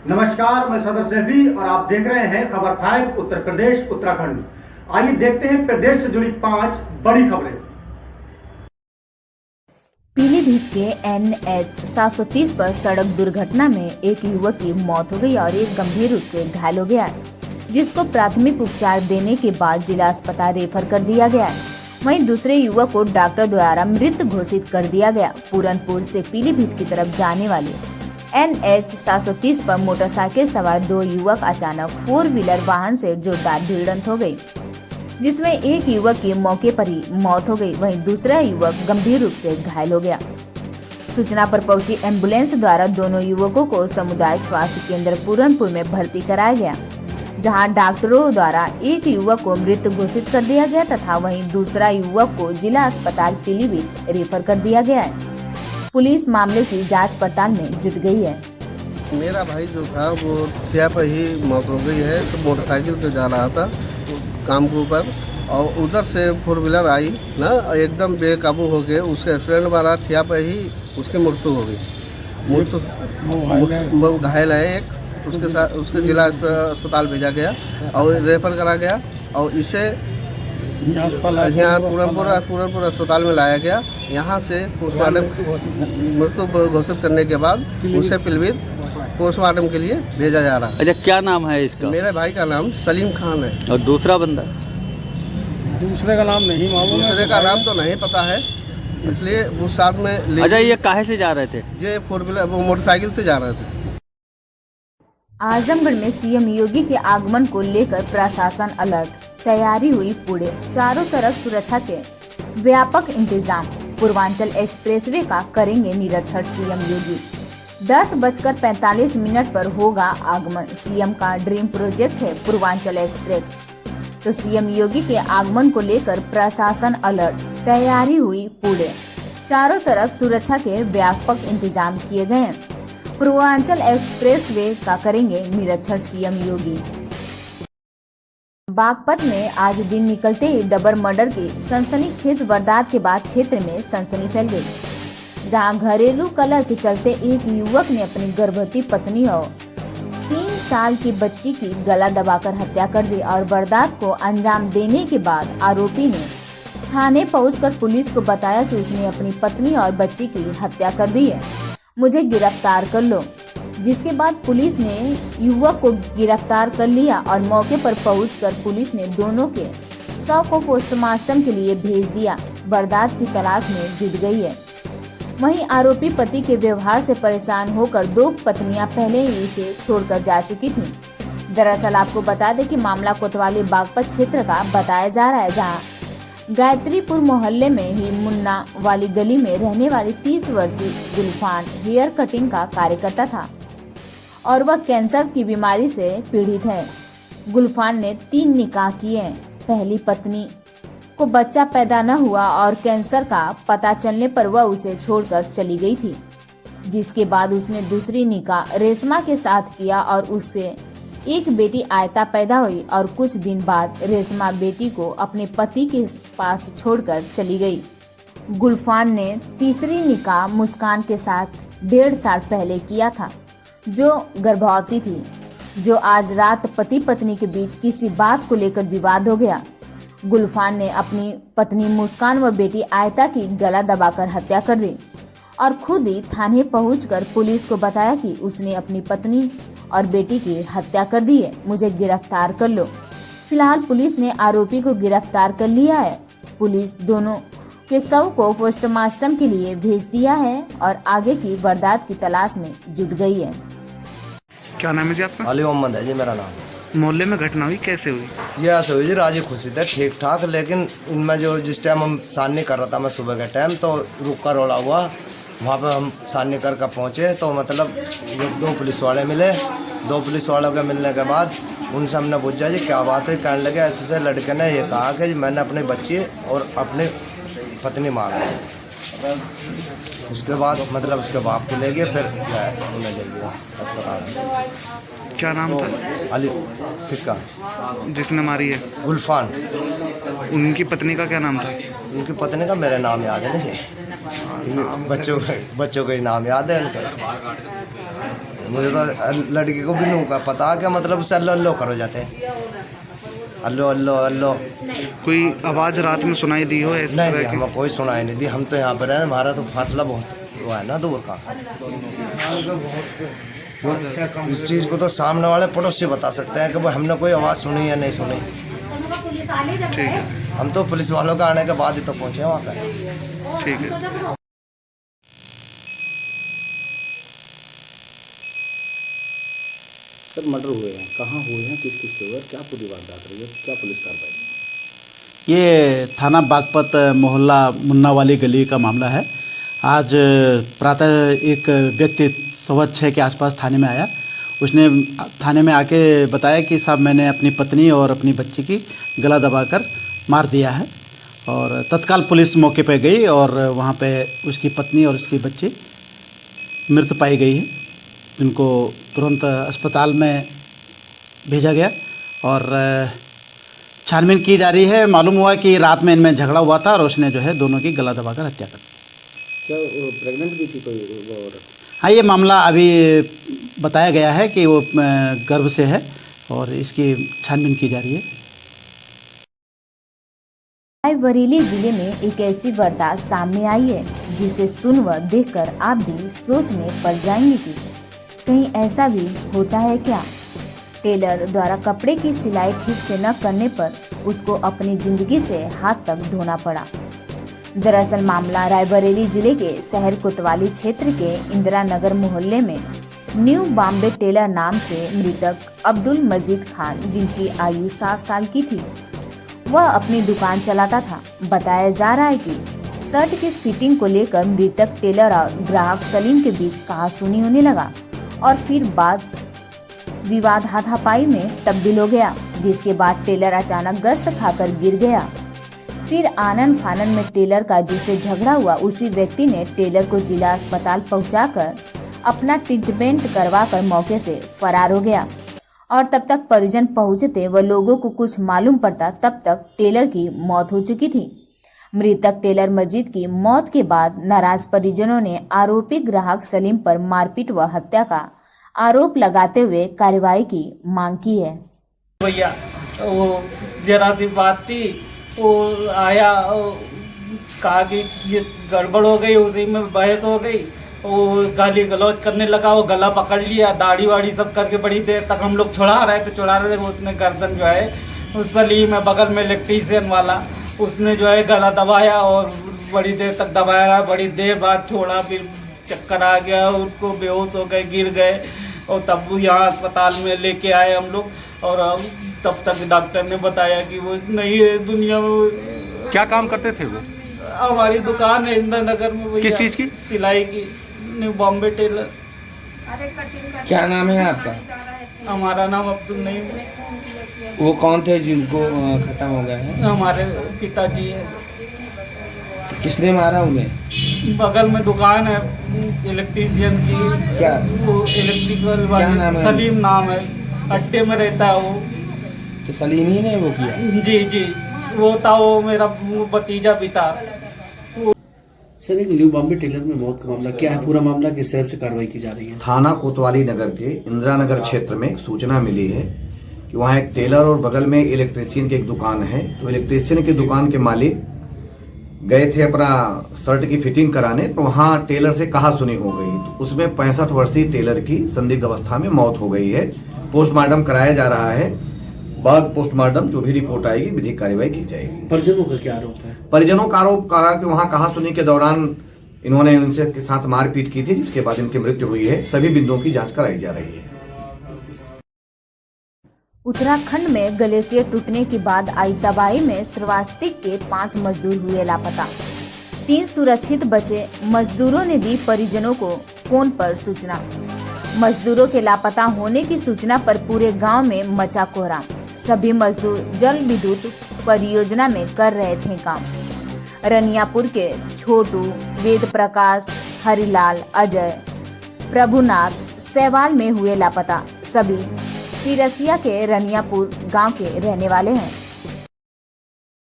नमस्कार, मैं सदर सैफी और आप देख रहे हैं खबर 5 उत्तर प्रदेश उत्तराखंड। आइए देखते हैं प्रदेश से जुड़ी 5 बड़ी खबरें। पीलीभीत के NH 730 पर सड़क दुर्घटना में एक युवक की मौत हो गई और एक गंभीर रूप से घायल हो गया है, जिसको प्राथमिक उपचार देने के बाद जिला अस्पताल रेफर कर दिया गया है। वहीं दूसरे युवक को डॉक्टर द्वारा मृत घोषित कर दिया गया। पूरनपुर से पीलीभीत की तरफ जाने वाले NH 730 पर मोटरसाइकिल सवार 2 युवक अचानक 4 व्हीलर वाहन से जोरदार भिड़ंत हो गई, जिसमें एक युवक की मौके पर ही मौत हो गई, वहीं दूसरा युवक गंभीर रूप से घायल हो गया। सूचना पर पहुंची एम्बुलेंस द्वारा दोनों युवकों को सामुदायिक स्वास्थ्य केंद्र पूरनपुर में भर्ती कराया गया, जहां डॉक्टरों द्वारा एक युवक को मृत घोषित कर दिया गया तथा वहीं दूसरा युवक को जिला अस्पताल पीलीभीत रेफर कर दिया गया है। पुलिस मामले की जांच पड़ताल में जुट गई है। मेरा भाई जो था वो सिया पर ही मौत हो गई है। तो मोटरसाइकिल से जा रहा था काम के ऊपर और उधर से 4 व्हीलर आई ना, एकदम बेकाबू हो गए। उसके एक्सीडेंट मारा, ठिया पर ही उसकी मृत्यु हो गई। वो घायल है एक, उसके साथ उसके जिला अस्पताल भेजा गया और रेफर करा गया और इसे यहाँ पूरनपुर अस्पताल में लाया गया। यहाँ से पोस्टमार्टम मृत्यु घोषित करने के बाद उसे पीलीभीत पोस्टमार्टम के लिए भेजा जा रहा है। अच्छा, क्या नाम है इसका? मेरे भाई का नाम सलीम खान है। और दूसरा बंदा? दूसरे का नाम नहीं मालूम। दूसरे का नाम तो नहीं पता है, इसलिए वो साथ में। अच्छा, ये काहे से जा रहे थे? ये 4 व्हीलर वो मोटरसाइकिल से जा रहे थे। आजमगढ़ में सीएम योगी के आगमन को लेकर प्रशासन अलर्ट, तैयारी हुई पूरे, चारों तरफ सुरक्षा के व्यापक इंतजाम। पूर्वांचल एक्सप्रेसवे का करेंगे निरीक्षण सीएम योगी। 10:45 पर होगा आगमन। सीएम का ड्रीम प्रोजेक्ट है पूर्वांचल एक्सप्रेस, तो सीएम योगी के आगमन को लेकर प्रशासन अलर्ट, तैयारी हुई पूरे, चारों तरफ सुरक्षा के व्यापक इंतजाम किए गए हैं। पूर्वांचल एक्सप्रेसवे का करेंगे निरीक्षण सीएम योगी। बागपत में आज दिन निकलते ही डबल मर्डर की सनसनीखेज वारदात के बाद क्षेत्र में सनसनी फैल गई, जहां घरेलू कलह के चलते एक युवक ने अपनी गर्भवती पत्नी और 3 साल की बच्ची की गला दबाकर हत्या कर दी और वारदात को अंजाम देने के बाद आरोपी ने थाने पहुंचकर पुलिस को बताया कि उसने अपनी पत्नी और बच्ची की हत्या कर दी है, मुझे गिरफ्तार कर लो। जिसके बाद पुलिस ने युवक को गिरफ्तार कर लिया और मौके पर पहुंचकर पुलिस ने दोनों के शव को पोस्टमार्टम के लिए भेज दिया। वारदात की तलाश में जुट गई है। वहीं आरोपी पति के व्यवहार से परेशान होकर 2 पत्नियां पहले ही इसे छोड़कर जा चुकी थीं। दरअसल आपको बता दें कि मामला कोतवाली बागपत क्षेत्र का बताया जा रहा है, जहां गायत्रीपुर मोहल्ले में ही मुन्ना वाली गली में रहने वाली 30 वर्षीय गुलफान हेयर कटिंग का कार्यकर्ता था और वह कैंसर की बीमारी से पीड़ित है। गुलफान ने 3 निकाह किए। पहली पत्नी को बच्चा पैदा न हुआ और कैंसर का पता चलने पर वह उसे छोड़कर चली गई थी, जिसके बाद उसने दूसरी निकाह रेशमा के साथ किया और उससे एक बेटी आयता पैदा हुई और कुछ दिन बाद रेशमा बेटी को अपने पति के पास छोड़कर चली गई। गुलफान ने तीसरी निकाह मुस्कान के साथ 1.5 साल पहले किया था, जो गर्भवती थी, जो आज रात पति पत्नी के बीच किसी बात को लेकर विवाद हो गया। गुलफान ने अपनी पत्नी मुस्कान व बेटी आयता की गला दबाकर हत्या कर दी और खुद ही थाने पहुंचकर पुलिस को बताया कि उसने अपनी पत्नी और बेटी की हत्या कर दी है, मुझे गिरफ्तार कर लो। फिलहाल पुलिस ने आरोपी को गिरफ्तार कर लिया है। पुलिस दोनों के शव को पोस्टमार्टम के लिए भेज दिया है और आगे की वारदात की तलाश में जुट गई है। क्या नाम है जी आपका? अली मोहम्मद है जी मेरा नाम। मोहल्ले में घटना हुई, कैसे हुई? ये ऐसे हुई जी, राजी खुशी थे ठीक ठाक, लेकिन इनमें जो जिस टाइम हम सानी कर रहा था मैं सुबह के टाइम, तो रुक कर रोड़ा हुआ। वहाँ पे हम सानी कर पहुँचे तो मतलब 2 पुलिस वाले मिले। 2 पुलिस वालों के मिलने के बाद उनसे हमने पूछा जी क्या बात है। कहने लगे ऐसे से लड़के ने ये कहा कि जी मैंने अपनी बच्ची और अपनी पत्नी मार दी। उसके बाद मतलब उसके बाप को ले गए, फिर उन्हें ले गया अस्पताल में। क्या नाम था? अली। किसका? जिसने मारी है? गुलफान। उनकी पत्नी का क्या नाम था? उनकी पत्नी का मेरा नाम याद है नहीं, बच्चों का ही नाम याद है उनके। मुझे तो लड़की को भी नहीं पता क्या मतलब उससे अल्लो अल्लो करो जाते हैं, अल्लो अल्लो अल्लो। कोई आवाज़ रात में सुनाई दी हो इस नहीं तरह जी, की? हमें कोई सुनाई नहीं दी। हम तो यहाँ पर हैं, हमारा तो फासला बहुत वो है ना दूर का। क्यों इस चीज़ को तो सामने वाले पड़ोसी बता सकते हैं कि भाई हमने कोई आवाज़ सुनी या नहीं सुनी। ठीक है, हम तो पुलिस वालों का आने के बाद ही तो पहुँचे वहाँ पर। ठीक है। सर मर्डर हुए हैं, कहाँ हुए हैं, किस किस के हुए, क्या पूरी वारदात रही है, क्या पुलिस कार्रवाई? ये थाना बागपत मोहल्ला मुन्ना वाली गली का मामला है। आज प्रातः एक व्यक्ति 6:15 के आसपास थाने में आया। उसने थाने में आके बताया कि साहब मैंने अपनी पत्नी और अपनी बच्ची की गला दबाकर मार दिया है। और तत्काल पुलिस मौके पर गई और वहाँ पे उसकी पत्नी और उसकी बच्ची मृत पाई गई है। इनको तुरंत अस्पताल में भेजा गया और छानबीन की जा रही है। मालूम हुआ कि रात में इनमें झगड़ा हुआ था और उसने जो है दोनों की गला दबाकर हत्या कर दी। क्या प्रेग्नेंट भी थी कोई वो औरत? हाँ, ये मामला अभी बताया गया है कि वो गर्भ से है और इसकी छानबीन की जा रही है। रायबरेली जिले में एक ऐसी वारदात सामने आई है जिसे सुन व देखकर आप भी सोच में पड़ जाएंगे कि कहीं ऐसा भी होता है क्या। टेलर द्वारा कपड़े की सिलाई ठीक से न करने पर उसको अपनी जिंदगी से हाथ तक धोना पड़ा। दरअसल मामला रायबरेली जिले के शहर कोतवाली क्षेत्र के इंदिरा नगर मोहल्ले में न्यू बॉम्बे टेलर नाम से मृतक अब्दुल मजीद खान, जिनकी आयु 60 साल की थी, वह अपनी दुकान चलाता था। बताया जा रहा है कि शर्ट की फिटिंग को लेकर मृतक टेलर और ग्राहक सलीम के बीच कहासुनी होने लगा और फिर बाद विवाद हाथापाई में तब्दील हो गया, जिसके बाद टेलर अचानक गश्त खाकर गिर गया। फिर आनन फानन में टेलर का जिससे झगड़ा हुआ उसी व्यक्ति ने टेलर को जिला अस्पताल पहुंचाकर अपना ट्रीटमेंट करवाकर मौके से फरार हो गया। और तब तक परिजन पहुंचते व लोगों को कुछ मालूम पड़ता तब तक टेलर की मौत हो चुकी थी। मृतक टेलर मजीद की मौत के बाद नाराज परिजनों ने आरोपी ग्राहक सलीम पर मारपीट व हत्या का आरोप लगाते हुए कार्रवाई की मांग की है। भैया वो जरा सी बात थी, वो आया कहा कि ये गड़बड़ हो गई, उसी में बहस हो गई, वो गाली गलौज करने लगा, वो गला पकड़ लिया, दाढ़ी वाड़ी सब करके बड़ी देर तक हम लोग छुड़ा रहे थे। उसने गर्दन जो है उस सलीम है बगल में इलेक्ट्रीशियन वाला, उसने जो है गला दबाया और बड़ी देर तक दबाया रहा। बड़ी देर बाद छोड़ा, फिर चक्कर आ गया, उसको बेहोश हो गए, गिर गए और तब यहाँ अस्पताल में लेके आए हम लोग। और तब तक डॉक्टर ने बताया कि वो नहीं है दुनिया में। क्या काम करते थे वो? हमारी दुकान है इंदिरा नगर में। किस चीज़ की? सिलाई की, न्यू बॉम्बे टेलर। क्या नाम है आपका? हमारा नाम अब्दुल नईम। वो कौन थे जिनको खत्म हो गया है? हमारे पिताजी है। किसने मारा उन्हें? बगल में दुकान है इलेक्ट्रीशियन की। क्या वो इलेक्ट्रिकल क्या नाम है? सलीम नाम है, अड्डे में रहता है वो। तो सलीम ही ने वो किया? जी वो था, वो मेरा भतीजा भी था। सर एक न्यू बॉम्बे टेलर में मौत का मामला क्या है, पूरा मामला किस तरह से कार्रवाई की जा रही है? थाना कोतवाली नगर के इंदिरा नगर क्षेत्र में एक सूचना मिली है कि वहाँ एक टेलर और बगल में इलेक्ट्रीशियन की एक दुकान है। तो इलेक्ट्रीशियन की दुकान के मालिक गए थे अपना शर्ट की फिटिंग कराने, तो वहाँ टेलर से कहासुनी हो गई। तो उसमें 65 वर्षीय टेलर की संदिग्ध अवस्था में मौत हो गई है। पोस्टमार्टम कराया जा रहा है। बाद पोस्टमार्टम जो भी रिपोर्ट आएगी विधिक कार्रवाई की जाएगी। परिजनों का क्या आरोप है? परिजनों का आरोप कहा कि वहाँ कहासुनी के दौरान इन्होंने उनसे के साथ मारपीट की थी, जिसके बाद इनकी मृत्यु हुई है। सभी बिंदुओं की जांच कराई जा रही है। उत्तराखंड में ग्लेशियर टूटने के बाद आई तबाही में श्रावस्ती के 5 मजदूर हुए लापता। 3 सुरक्षित बचे मजदूरों ने दी परिजनों को फोन पर सूचना। मजदूरों के लापता होने की सूचना पर पूरे गांव में मचा कोहराम। सभी मजदूर जल विद्युत परियोजना में कर रहे थे काम। रनियापुर के छोटू, वेद प्रकाश, हरिलाल, अजय, प्रभुनाथ सहवाल में हुए लापता। सभी सिरसिया के रनियापुर गांव के रहने वाले हैं।